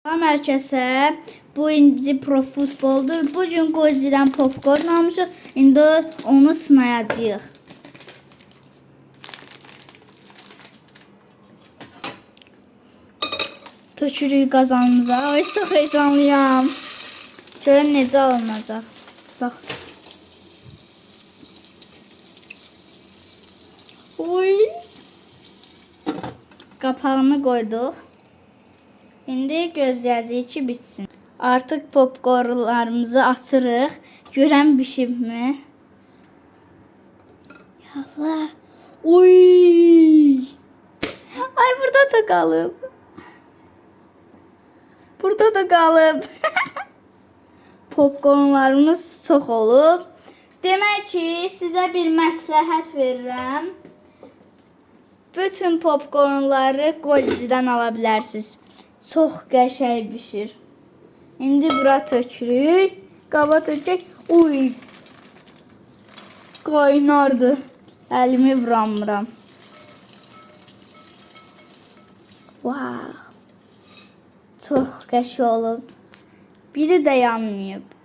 Salam herkese. Bu inci Pro Futboldur. Bugün Gozi'den popcorn almışıq. İndi onu sınayacağıq. Tökürük qazanımıza. Ay, çox heyecanlıyam. Görün necə alınacaq. Bax. Oy. Qapağını qoyduq. İndi gözləyəcəyik ki, bitsin. Artıq popcornlarımızı açırıq. Görən bişibmi? Yallah. Oy! Ay, burada da qalıb. Burada da qalıb. Popcornlarımız çox olub. Demək ki, sizə bir məsləhət verirəm. Bütün popcornları Gozi'dən ala bilərsiniz. Çox qəşəng bişir. İndi bura tökürük. Qaba tökək. Uy. Qaynardı. Əlimi vuramıram. Wow. Çox qəşəng olub. Biri də yanmayıb.